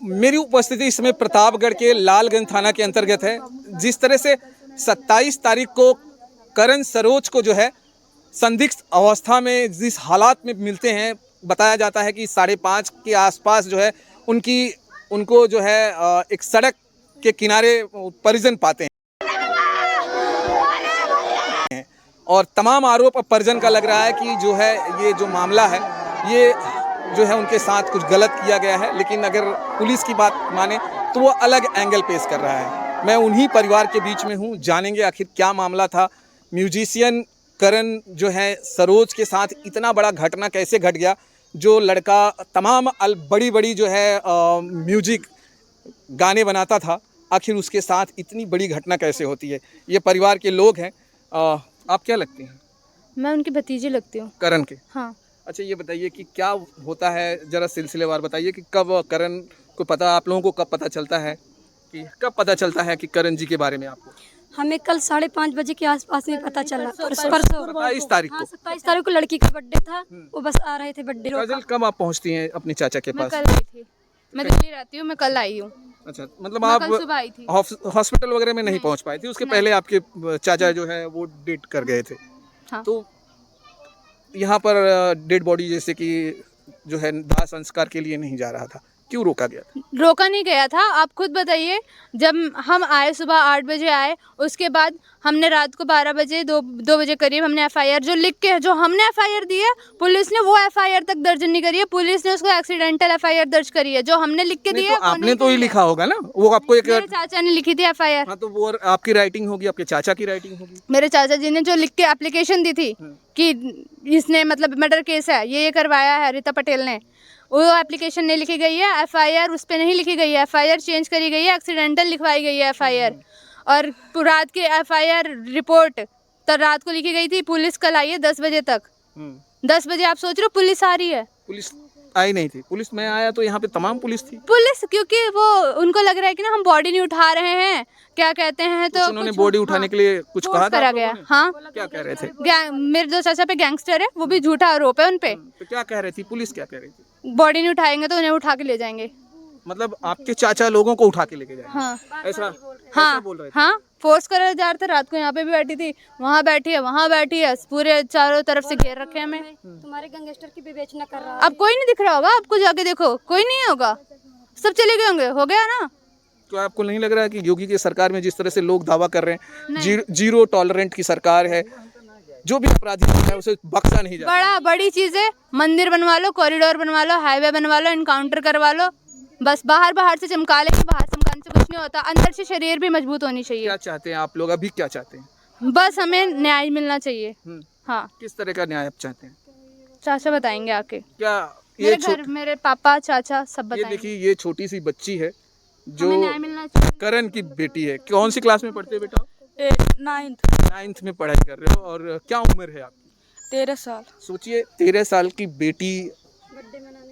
मेरी उपस्थिति इस समय प्रतापगढ़ के लालगंज थाना के अंतर्गत है। जिस तरह से 27 तारीख को करण सरोज को जो है संदिग्ध अवस्था में जिस हालात में मिलते हैं, बताया जाता है कि 5:30 के आसपास जो है उनको जो है एक सड़क के किनारे परिजन पाते हैं और तमाम आरोप अब परिजन का लग रहा है कि जो है ये जो मामला है ये जो है उनके साथ कुछ गलत किया गया है। लेकिन अगर पुलिस की बात माने तो वो अलग एंगल पेश कर रहा है। मैं उन्हीं परिवार के बीच में हूँ, जानेंगे आखिर क्या मामला था। म्यूजिशियन करण जो है सरोज के साथ इतना बड़ा घटना कैसे घट गया, जो लड़का तमाम बड़ी बड़ी जो है म्यूजिक गाने बनाता था, आखिर उसके साथ इतनी बड़ी घटना कैसे होती है। ये परिवार के लोग हैं। आप क्या लगती हैं? मैं उनकी भतीजी लगती हूँ। करण के? हाँ। अच्छा, ये बताइए कि क्या होता है, जरा सिलसिलेवार बताइए कि कब करण को पता, आप लोगों को कब पता चलता है, कि कब पता चलता है कि करण जी के बारे में आपको? हमें कल 5:30 बजे के आसपास में पता चला। परसों 27 तारीख को। 27 तारीख को लड़की का बर्थडे था, वो बस आ रहे थे बर्थडे। काजल, कब आप पहुंचती हैं अपने चाचा के मैं पास? कल आई थी, मैं दिल्ली रहती हूँ, मैं कल आई हूँ। अच्छा, मतलब मैं आप कल सुबह आई थी। हॉस्पिटल वगैरह में नहीं पहुंच पाई थी, उसके पहले आपके चाचा जो है वो डेट कर गए थे। हाँ। तो यहाँ पर डेड बॉडी जैसे कि जो है दाह संस्कार के लिए नहीं जा रहा था, क्यों रोका गया था? रोका नहीं गया था, आप खुद बताइए। जब हम आए सुबह 8 बजे आए, उसके बाद हमने रात को 12 बजे 2 बजे करीब हमने एफआईआर जो लिख के जो हमने एफआईआर दी है, पुलिस ने वो एफआईआर तक दर्ज नहीं करी है। पुलिस ने उसको एक्सीडेंटल एफआईआर दर्ज करी है, जो हमने लिख के दी है। तो आपने तो ही लिखा होगा ना, वो आपको एक मेरे चाचा ने लिखी थी एफआईआर। हाँ, तो वो आपकी राइटिंग होगी, आपके चाचा की राइटिंग होगी। मेरे चाचा जी ने जो लिख के एप्लीकेशन दी थी कि इसने मतलब मर्डर केस है, ये करवाया है रीता पटेल ने, वो एप्लीकेशन नहीं लिखी गई है। एफआईआर उस पर नहीं लिखी गई है, एफआईआर चेंज करी गई है, एक्सीडेंटल लिखवाई गई है एफआईआर। और रात की एफआईआर रिपोर्ट तो रात को लिखी गई थी, पुलिस कल आई है 10 बजे तक। 10 बजे आप सोच रहे हो पुलिस आ रही है? पुलिस आई नहीं थी। पुलिस में आया तो यहाँ पे तमाम पुलिस थी। पुलिस क्योंकि वो उनको लग रहा है कि ना हम बॉडी नहीं उठा रहे हैं, क्या कहते हैं, तो उन्होंने बॉडी उठाने के लिए कुछ कहा था करा गया। हाँ, क्या कह रहे थे? मेरे दो चाचा पे गैंगस्टर है, वो भी झूठा आरोप है उन पे। तो क्या कह रही थी पुलिस, क्या कह रही थी? बॉडी नहीं उठाएंगे तो उन्हें उठा के ले जाएंगे। मतलब आपके चाचा लोगों को उठा के लेके जाएंगे? हाँ, ऐसा बोल रहे थे? हाँ, फोर्स करा जा रहा था। रात को यहाँ पे भी बैठी थी, वहाँ बैठी है, वहाँ बैठी है, पूरे चारों तरफ से घेर रखे हमें। तुम्हारे गैंगस्टर की विवेचना कर रहा है। अब कोई नहीं दिख रहा होगा आपको, जाके देखो कोई नहीं होगा, सब चले गए होंगे। हो गया ना? तो आपको नहीं लग रहा है कि योगी की सरकार में जिस तरह से लोग दावा कर रहे हैं जीरो टॉलरेंट की सरकार है, जो भी अपराधी है उसे बख्शा नहीं जाता? बड़ी चीज है, मंदिर बनवा लो, कॉरिडोर बनवा लो, हाईवे बनवा लो, इनकाउंटर करवा लो, बस बाहर से चमका लेंगे। बाहर चमकाने से कुछ नहीं होता, अंदर से शरीर भी मजबूत होनी चाहिए। क्या चाहते हैं आप लोग, अभी क्या चाहते हैं? बस हमें न्याय मिलना चाहिए। हाँ। किस तरह का न्याय आप चाहते हैं? चाचा बताएंगे आके। क्या मेरे घर मेरे पापा चाचा सब ये बताएंगे। देखिए, ये छोटी सी बच्ची है जो हमें न्याय मिलना चाहिए। करण की बेटी है। कौन सी क्लास में पढ़ते हो बेटा? 9th में पढ़ाई कर रहे हो। और क्या उम्र है आपकी? 13 साल। सोचिए, 13 साल की बेटी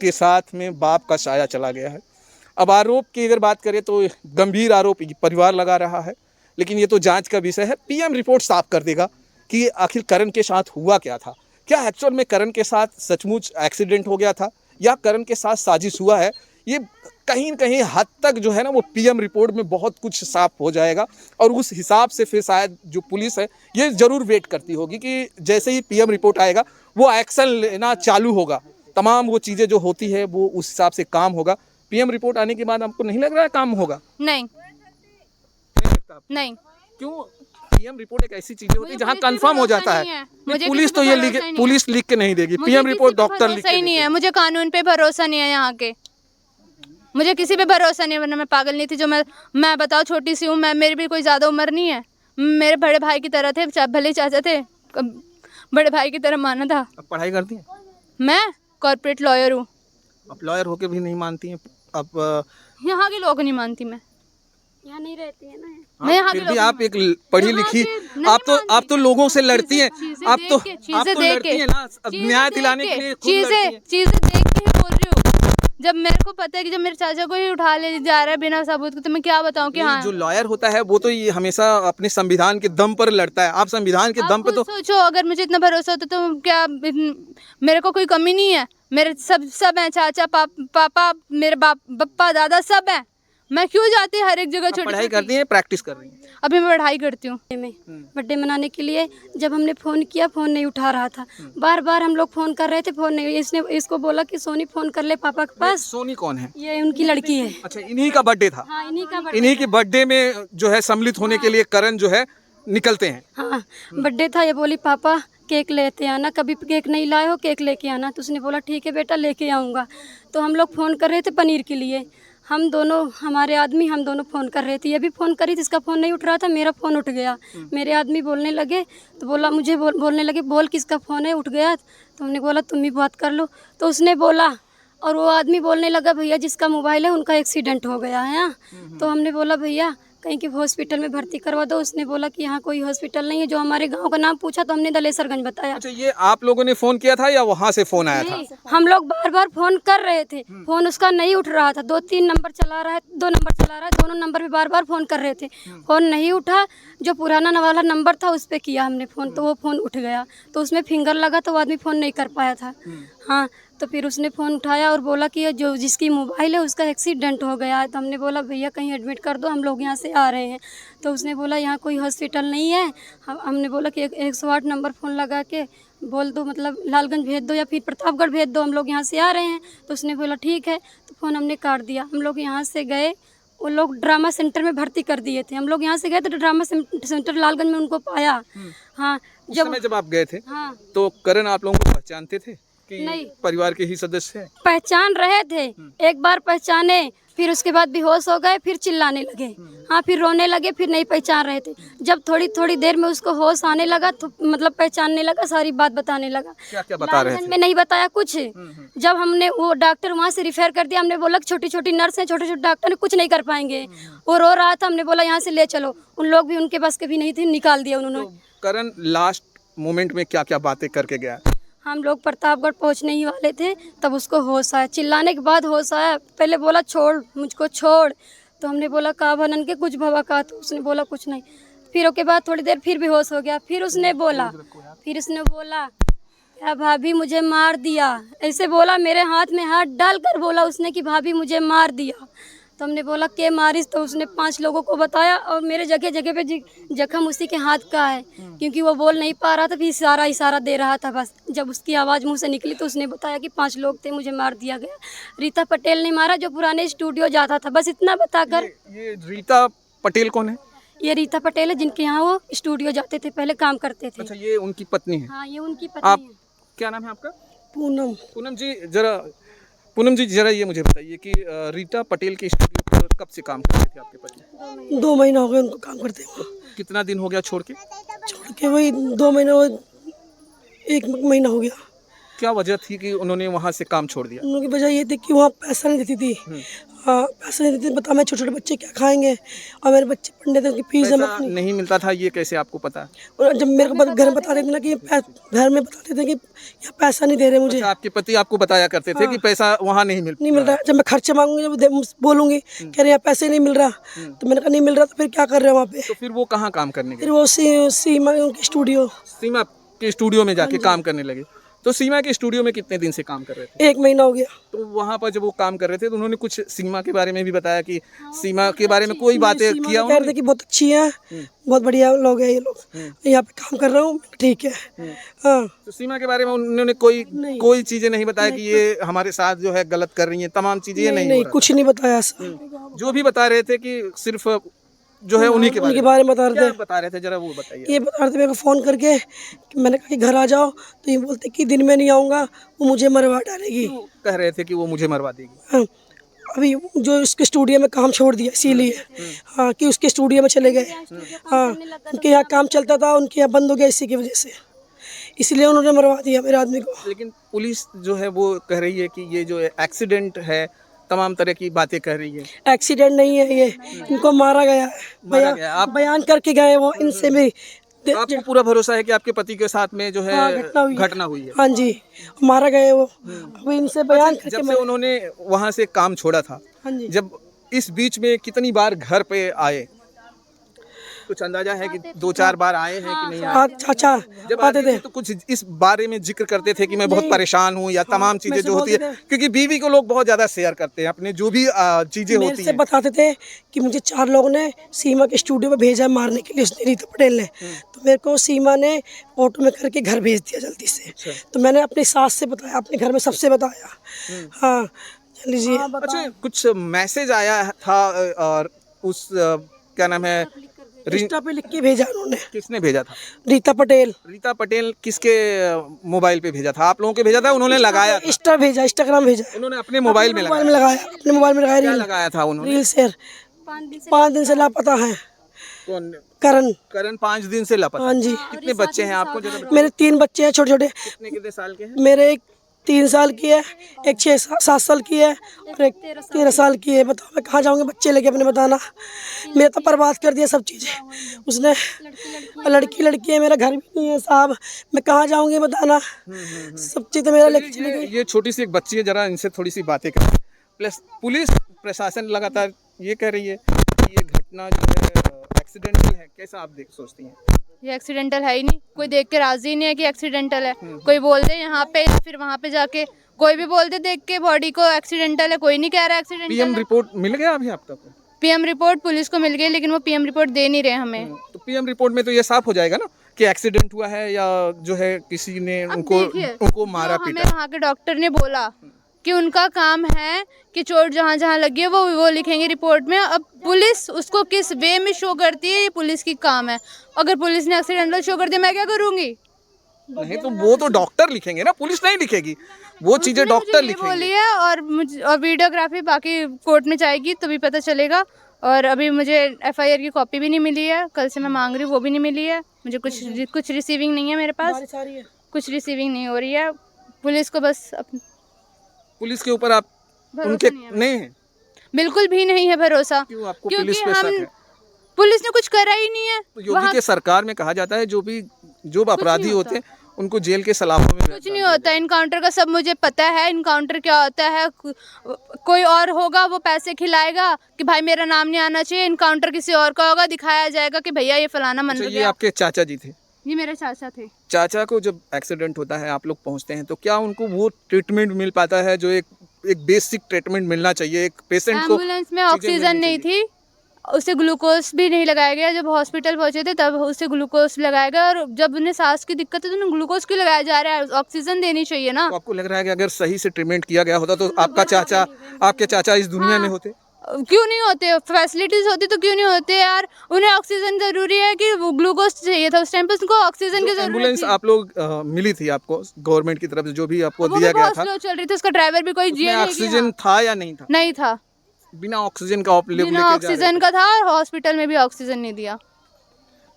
के साथ में बाप का साया चला गया है। अब आरोप की अगर बात करें तो गंभीर आरोप परिवार लगा रहा है, लेकिन ये तो जांच का विषय है। पीएम रिपोर्ट साफ कर देगा कि आखिर करण के साथ हुआ क्या था। क्या एक्चुअल में करण के साथ सचमुच एक्सीडेंट हो गया था या करण के साथ साजिश हुआ है, ये कहीं न कहीं हद तक जो है ना वो पीएम रिपोर्ट में बहुत कुछ साफ हो जाएगा। और उस हिसाब से फिर शायद जो पुलिस है ये ज़रूर वेट करती होगी कि जैसे ही पीएम रिपोर्ट आएगा वो एक्शन लेना चालू होगा। तमाम वो चीज़ें जो होती है वो उस हिसाब से काम होगा। पीएम रिपोर्ट आने के बाद आपको नहीं लग रहा है काम होगा? नहीं लगता? नहीं। क्यों? पीएम रिपोर्ट एक ऐसी चीज़ होती है जहाँ कंफर्म हो जाता है। पुलिस तो ये पुलिस लिख के नहीं देगी, पीएम रिपोर्ट डॉक्टर लिख के सही नहीं है। मुझे कानून पे भरोसा नहीं है यहाँ के, मुझे किसी पे भरोसा नहीं है। वरना मैं पागल नहीं थी जो मैं बताओ छोटी सी हूँ, मेरी भी कोई ज़्यादा उम्र नहीं है। मेरे बड़े भाई की तरह थे, भले चाचा थे, बड़े भाई की तरह माना था। अब पढ़ाई करती हैं? मैं कॉर्पोरेट लॉयर हूँ। अब लॉयर होके भी नहीं मानती हैं? अब यहाँ के लोग नहीं मानती मैं, यहाँ नहीं रहती है ना। मैं यहाँ फिर भी आप एक पढ़ी लिखी, आप तो लोगों से लड़ती हैं, आप तो लड़ती हैं ना न्याय दिलाने के लिए। चीजें देख के ही बोल रही हूँ। जब मेरे को पता है कि जब मेरे चाचा को ही उठा ले जा रहा है बिना सबूत के, तो मैं क्या बताऊं कि हाँ। जो लॉयर होता है वो तो ये हमेशा अपने संविधान के दम पर लड़ता है। आप संविधान के दम पे तो सोचो, अगर मुझे इतना भरोसा होता तो क्या मेरे को कोई कमी नहीं है? मेरे सब हैं, चाचा पापा मेरे बप्पा दादा सब हैं। मैं क्यों जाती हर एक जगह? छोटी पढ़ाई करती हैं, प्रैक्टिस कर रही हैं? अभी मैं पढ़ाई करती हूँ। में बर्थडे मनाने के लिए जब हमने फ़ोन किया, फ़ोन नहीं उठा रहा था। बार बार हम लोग फ़ोन कर रहे थे, फ़ोन नहीं। इसको बोला कि सोनी फ़ोन कर ले पापा के पास। सोनी कौन है? ये उनकी लड़की है। अच्छा, इन्हीं का बर्थडे था। हाँ, इन्हीं का इन्हीं के बर्थडे में जो है सम्मिलित होने के लिए करण जो है निकलते हैं। हाँ, बर्थडे था। ये बोली पापा केक लेते आना, कभी केक नहीं लाए हो, केक लेके आना। तो उसने बोला ठीक है बेटा, लेके आऊँगा। तो हम लोग फ़ोन कर रहे थे पनीर के लिए। हम दोनों, हमारे आदमी, हम दोनों फ़ोन कर रहे थे। ये भी फ़ोन करी तो इसका फ़ोन नहीं उठ रहा था, मेरा फ़ोन उठ गया। मेरे आदमी बोलने लगे तो बोला, मुझे बोलने लगे बोल किसका फ़ोन है, उठ गया। तो हमने बोला तुम ही बात कर लो। तो उसने बोला, और वो आदमी बोलने लगा भैया जिसका मोबाइल है उनका एक्सीडेंट हो गया है। तो हमने बोला भैया कहीं कि हॉस्पिटल में भर्ती करवा दो। उसने बोला कि यहाँ कोई हॉस्पिटल नहीं है। जो हमारे गांव का नाम पूछा तो हमने दलेसरगंज बताया। अच्छा, ये आप लोगों ने फोन किया था या वहाँ से फोन आया था? नहीं, हम लोग बार बार फोन कर रहे थे, फोन उसका नहीं उठ रहा था। 2-3 नंबर चला रहा है, 2 नंबर चला रहा है, दोनों नंबर पे बार बार फोन कर रहे थे, फोन नहीं उठा। जो पुराना वाला नंबर था उस पर किया हमने फ़ोन, तो वो फ़ोन उठ गया। तो उसमें फिंगर लगा तो वो आदमी फ़ोन नहीं कर पाया था। हाँ, तो फिर उसने फ़ोन उठाया और बोला कि जो जिसकी मोबाइल है उसका एक्सीडेंट हो गया है। तो हमने बोला भैया कहीं एडमिट कर दो, हम लोग यहाँ से आ रहे हैं। तो उसने बोला यहाँ कोई हॉस्पिटल नहीं है। हमने बोला कि 108 नंबर फ़ोन लगा के बोल दो, मतलब लालगंज भेज दो या फिर प्रतापगढ़ भेज दो, हम लोग यहाँ से आ रहे हैं। तो उसने बोला ठीक है। तो फ़ोन हमने काट दिया। हम लोग यहाँ से गए, वो लोग ड्रामा सेंटर में भर्ती कर दिए थे। हम लोग यहाँ से गए तो ड्रामा सेंटर लालगंज में उनको पाया। हाँ, जब आप गए थे हाँ, तो करण आप लोगों को पहचानते थे कि नहीं, परिवार के ही सदस्य हैं? पहचान रहे थे। एक बार पहचाने, फिर उसके बाद बेहोश हो गए, फिर चिल्लाने लगे। हाँ, फिर रोने लगे, फिर नहीं पहचान रहे थे। जब थोड़ी देर में उसको होश आने लगा तो मतलब पहचानने लगा, सारी बात बताने लगा। क्या क्या बता रहे थे? में नहीं बताया कुछ। जब हमने वो डॉक्टर वहाँ से रिफर कर दिया, हमने बोला कि छोटी छोटी नर्स हैं, छोटे छोटे डॉक्टर कुछ नहीं कर पाएंगे। वो रो रहा था, हमने बोला यहाँ से ले चलो। उन लोग भी उनके बस के भी नहीं थे, निकाल दिया उन्होंने। तो करण लास्ट मोमेंट में क्या क्या बातें करके गया? हम लोग प्रतापगढ़ पहुंचने ही वाले थे, तब उसको होश आया। चिल्लाने के बाद होश आया। पहले बोला छोड़ मुझको, छोड़। तो हमने बोला का भनन के कुछ भवा का? तो उसने बोला कुछ नहीं। फिर उसके बाद थोड़ी देर फिर बेहोश हो गया। फिर उसने बोला क्या भाभी मुझे मार दिया, ऐसे बोला। मेरे हाथ में हाथ डालकर बोला उसने कि भाभी मुझे मार दिया। तो हमने बोला के मारिस? तो उसने 5 लोगों को बताया, और मेरे जगह जगह पे जख्म उसी के हाथ का है, क्योंकि वो बोल नहीं पा रहा था, फिर इशारा दे रहा था बस। जब उसकी आवाज़ मुंह से निकली तो उसने बताया कि 5 लोग थे, मुझे मार दिया गया। रीता पटेल ने मारा, जो पुराने स्टूडियो जाता था। बस इतना बताकर। ये रीता पटेल कौन है? ये रीता पटेल है, जिनके यहाँ वो स्टूडियो जाते थे, पहले काम करते थे। अच्छा, ये उनकी पत्नी है? हाँ, ये उनकी आप पत्नी है। क्या नाम है आपका? पूनम। पूनम जी जरा ये मुझे बताइए कि रीता पटेल के स्टूडियो पर कब से काम करते थे आपके पति? 2 महीना हो गए उनको काम करते हुए। कितना दिन हो गया छोड़ के? छोड़ के वही 2 महीना, 1 महीना हो गया। क्या वजह थी कि उन्होंने वहाँ से काम छोड़ दिया? उनकी वजह ये थी कि वहाँ पैसा नहीं देती थी। हाँ, पैसा नहीं देती थी। बता मैं छोटे छोटे बच्चे क्या खाएंगे, और मेरे बच्चे पढ़ने थे, उनकी फीस जमा पैसा नहीं मिलता था, ये कैसे आपको पता? और जब मेरे को घर में बताते थे ना कि घर में बताते थे कि यहाँ पैसा नहीं दे रहे मुझे। अच्छा, आपके पति आपको बताया करते थे कि पैसा वहाँ नहीं नहीं मिल रहा। जब मैं खर्चे मांगूंगी, जब बोलूंगी कह रहे यहाँ पैसे नहीं मिल रहा, तो मैंने कहा नहीं मिल रहा, तो फिर क्या कर रहे हैं वहाँ पे? तो फिर वो कहाँ काम करने गए? फिर वो सीमा उनकी स्टूडियो, सीमा के स्टूडियो में जाके काम करने लगे। तो सीमा के स्टूडियो में कितने दिन से काम कर रहे थे? 1 महीना हो गया। तो वहाँ पर जब वो काम कर रहे थे तो उन्होंने कुछ सीमा के बारे में भी बताया कि सीमा के बारे में कोई बातें किया कह रहे थे कि बहुत अच्छी है, बहुत बढ़िया लोग हैं ये लोग, यहाँ पे काम कर रहा हूँ, ठीक है। हाँ, तो सीमा के बारे में उन्होंने कोई चीजें नहीं बताया कि ये हमारे साथ जो है गलत कर रही है, तमाम चीजें ये नहीं हो रहा? कुछ नहीं बताया ऐसा। जो भी बता रहे थे कि सिर्फ जो है उन्हीं के बारे में बता रहे थे। बता रहे थे, जरा वो बताइए। ये बता रहे थे मेरे को फ़ोन करके कि मैंने कहा कि घर आ जाओ, तो ये बोलते कि दिन में नहीं आऊँगा, वो मुझे मरवा डालेगी। कह रहे थे कि वो मुझे मरवा देगी। हाँ, अभी जो उसके स्टूडियो में काम छोड़ दिया इसीलिए। हाँ, कि उसके स्टूडियो में चले गए। हाँ, उनके यहाँ काम चलता था, उनके यहाँ बंद हो गया इसी की वजह से, इसलिए उन्होंने मरवा दिया मेरे आदमी को। लेकिन पुलिस जो है वो कह रही है कि ये जो एक्सीडेंट है, तमाम तरह की बातें कह रही है। एक्सीडेंट नहीं है ये, इनको मारा गया है। बयान करके गए वो, इनसे भी आपको पूरा भरोसा है कि आपके पति के साथ में जो है हाँ, घटना हुई है। है। हाँ जी, मारा गए वो। अभी इनसे बयान करके जब से उन्होंने वहां से काम छोड़ा था, हाँ जी, जब इस बीच में कितनी बार घर पे आए, कुछ अंदाजा है कि 2-4 बार आए हैं कि नहीं आए? हाँ चाचा जब आते थे। तो कुछ इस बारे में जिक्र करते थे कि मैं बहुत परेशान हूँ या तमाम चीजें जो होती है, बोलते क्योंकि बीवी को लोग बहुत ज्यादा शेयर करते हैं अपने जो भी चीजें मेरे होती से हैं। बताते थे कि मुझे 4 लोगों ने सीमा के स्टूडियो में भेजा है मारने के लिए, उसने रीता पटेल ने। तो मेरे को सीमा ने ऑटो में करके घर भेज दिया जल्दी से। तो मैंने अपनी सास से बताया, अपने घर में सबसे बताया। हाँ लीजिए। अच्छा, कुछ मैसेज आया था और उस क्या नाम है, इंस्टा पे लिख के भेजा उन्होंने। किसने भेजा था? रीता पटेल। रीता पटेल किसके मोबाइल पे भेजा था? आप लोगों के भेजा था? उन्होंने लगाया था? इंस्टा भेजा, इंस्टाग्राम भेजा। उन्होंने अपने मोबाइल में मोबाइल लगाया? में लगाया, अपने मोबाइल में लगाया क्या रील। लगाया था उन्होंने? Reel share. 5 दिन से लापता है कौन? करण। करण 5 दिन से लापता। हाँ जी। कितने बच्चे हैं आपको? जरा बताओ। मेरे 3 बच्चे हैं छोटे छोटे। कितने साल के हैं? मेरे एक 3 साल की है, एक 6-7 साल की है और एक 13 साल की है। बताओ मैं कहाँ जाऊँगी बच्चे लेके अपने? बताना। मैं तो बर्बाद कर दिया सब चीज़ें उसने। लड़की है, मेरा घर भी नहीं है साहब, मैं कहाँ जाऊँगी? बताना। सब चीज़ तो मेरा लेके चली गई। ये छोटी सी एक बच्ची है, जरा इनसे थोड़ी सी बातें करें। प्लस पुलिस प्रशासन लगातार ये कह रही है कि ये घटना जो है एक्सीडेंटल है। कैसा आप सोचती हैं? ये एक्सीडेंटल है ही नहीं, कोई देख के राजी नहीं है कि एक्सीडेंटल है। कोई बोल दे यहाँ पे या फिर वहाँ पे जाके, कोई भी बोल दे देख के बॉडी को एक्सीडेंटल है, कोई नहीं कह रहा एक्सीडेंटल पीएम है। रिपोर्ट मिल गया अभी आप तक? पीएम रिपोर्ट पुलिस को मिल गई, लेकिन वो पीएम रिपोर्ट दे नहीं रहे हमें। तो पीएम रिपोर्ट में तो ये साफ हो जाएगा ना कि एक्सीडेंट हुआ है या जो है किसी ने अब उनको देखिए, मारा जो हमें पीटा। वहाँ के डॉक्टर ने बोला कि उनका काम है कि चोट जहाँ जहाँ लगी है वो लिखेंगे रिपोर्ट में। अब पुलिस उसको किस वे में शो करती है, ये पुलिस की काम है। अगर पुलिस ने एक्सीडेंटल शो कर दिया, मैं क्या करूँगी? नहीं तो वो तो डॉक्टर लिखेंगे ना, पुलिस नहीं लिखेगी। वो चीजें डॉक्टर बोली लिखेंगे। है और वीडियोग्राफी बाकी कोर्ट में जाएगी तभी पता चलेगा। और अभी मुझे एफआईआर की कॉपी भी नहीं मिली है, कल से मैं मांग रही हूँ, वो भी नहीं मिली है मुझे। कुछ रिसीविंग नहीं है मेरे पास, कुछ रिसीविंग नहीं हो रही है। पुलिस को बस पुलिस के ऊपर आप उनके नहीं है? बिल्कुल भी नहीं है भरोसा, क्यों आपको क्योंकि पुलिस पे शक है? पुलिस ने कुछ करा ही नहीं है। तो योगी के सरकार में कहा जाता है जो अपराधी होते हैं उनको जेल के सलाखों में कुछ नहीं होता। इनकाउंटर का सब मुझे पता है, इनकाउंटर क्या होता है। कोई और होगा वो पैसे खिलाएगा कि भाई मेरा नाम नहीं आना चाहिए, इनकाउंटर किसी और का होगा, दिखाया जाएगा कि भैया ये फलाना मन ये गया। आपके चाचा जी थे? ये मेरे चाचा थे। चाचा को जब एक्सीडेंट होता है आप लोग पहुंचते हैं तो क्या उनको वो ट्रीटमेंट मिल पाता है जो एक बेसिक ट्रीटमेंट मिलना चाहिए एक पेशेंट को? एम्बुलेंस में ऑक्सीजन नहीं थी, उसे ग्लूकोज भी नहीं लगाया गया। जब हॉस्पिटल पहुंचे थे तब उसे ग्लूकोज लगाया गया, और जब उन्हें सांस की दिक्कत है तो उन्हें ग्लूकोज क्यों लगाया जा रहा है? ऑक्सीजन देनी चाहिए ना। तो आपको लग रहा है कि अगर सही से ट्रीटमेंट किया गया होता तो आपके चाचा इस दुनिया में होते? क्यों नहीं होते? फैसिलिटीज होती तो क्यों नहीं होते यार? उन्हें ऑक्सीजन जरूरी है कि वो ग्लूकोज चाहिए था उस टाइम पे, उनको ऑक्सीजन की जरूरत एम्बुलेंस थी। आप लोग मिली थी आपको गवर्नमेंट की तरफ से जो भी आपको वो दिया भी गया बहुत था? स्लो चल रही थी, उसका ड्राइवर भी कोई उसमें ऑक्सीजन था या नहीं था? नहीं था, बिना ऑक्सीजन का आप लेके बिना जा रहे ऑक्सीजन का था, और हॉस्पिटल में भी ऑक्सीजन नहीं दिया।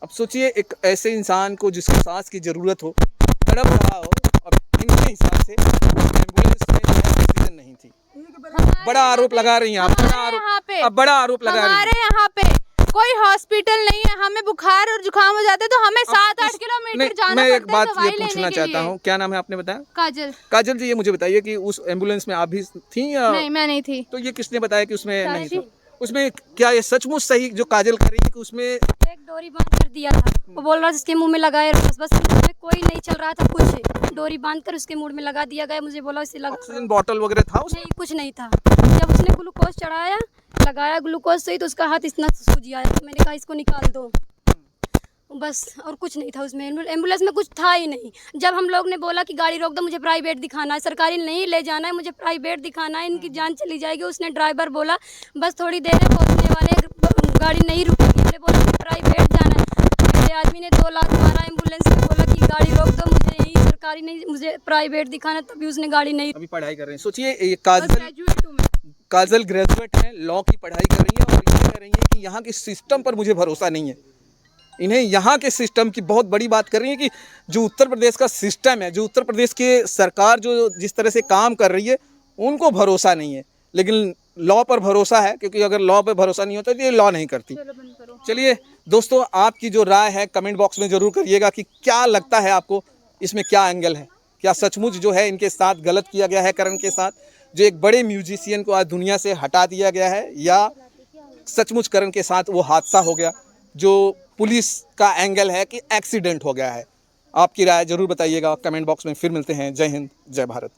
अब सोचिए एक ऐसे इंसान को जिसको सांस की जरूरत हो, तड़प रहा हो, और इनके हिसाब से एम्बुलेंस में ऑक्सीजन नहीं थी। बड़ा आरोप लगा रही हैं आप, बड़ा आरोप लगा रही हैं। हमारे यहाँ पे कोई हॉस्पिटल नहीं है, हमें बुखार और जुकाम हो जाते तो हमें 7-8 किलोमीटर जाना मैं एक पड़ता है बात दवाई ये लेने पूछना के चाहता लिए। हूँ, क्या नाम है आपने बताया? काजल। काजल जी, ये मुझे बताइए कि उस एम्बुलेंस में आप भी थी या? नहीं, मैं नहीं थी। तो ये किसने बताया कि उसमें चाची। नहीं था? उसमें क्या ये सचमुच सही जो काजल कर रही है कि उसमें एक डोरी बांध कर दिया था, वो बोल रहा था इसके मुंह में लगाए रहो, बस उसमें कोई नहीं चल रहा था कुछ, डोरी बांध कर उसके मुंह में लगा दिया गया। मुझे बोला इसे लगा, ऑक्सीजन बॉटल वगैरह था उसमें? नहीं कुछ नहीं था। जब उसने ग्लूकोज चढ़ाया, लगाया ग्लूकोज से ही, तो उसका हाथ इतना सूज आया, तो मैंने कहा इसको निकाल दो, बस। और कुछ नहीं था उसमें, एम्बुलेंस में कुछ था ही नहीं। जब हम लोग ने बोला कि गाड़ी रोक दो, मुझे प्राइवेट दिखाना है, सरकारी नहीं ले जाना है, मुझे प्राइवेट दिखाना है, इनकी जान चली जाएगी। उसने ड्राइवर बोला बस थोड़ी देर है पहुँचने वाले, गाड़ी नहीं रुकेगी। मैंने बोला मुझे प्राइवेट जाना है। मेरे आदमी ने 2 लाख मारा एम्बुलेंस में, बोला कि गाड़ी रोक दो, मुझे यही सरकारी नहीं, मुझे प्राइवेट दिखाना, तभी उसने गाड़ी नहीं। अभी पढ़ाई कर रहे हैं। सोचिए ये काजल ग्रेजुएट है, लॉ की पढ़ाई कर रही है, और ये कह रही है कि यहाँ के सिस्टम पर मुझे भरोसा नहीं है। इन्हें यहाँ के सिस्टम की बहुत बड़ी बात कर रही है कि जो उत्तर प्रदेश का सिस्टम है, जो उत्तर प्रदेश के सरकार जो जिस तरह से काम कर रही है, उनको भरोसा नहीं है। लेकिन लॉ पर भरोसा है, क्योंकि अगर लॉ पर भरोसा नहीं होता तो ये लॉ नहीं करती। चलिए दोस्तों, आपकी जो राय है कमेंट बॉक्स में ज़रूर करिएगा कि क्या लगता है आपको, इसमें क्या एंगल है, क्या सचमुच जो है इनके साथ गलत किया गया है करण के साथ, जो एक बड़े म्यूजिशियन को आज दुनिया से हटा दिया गया है, या सचमुच करण के साथ वो हादसा हो गया जो पुलिस का एंगल है कि एक्सीडेंट हो गया है। आपकी राय ज़रूर बताइएगा कमेंट बॉक्स में। फिर मिलते हैं। जय हिंद, जय भारत।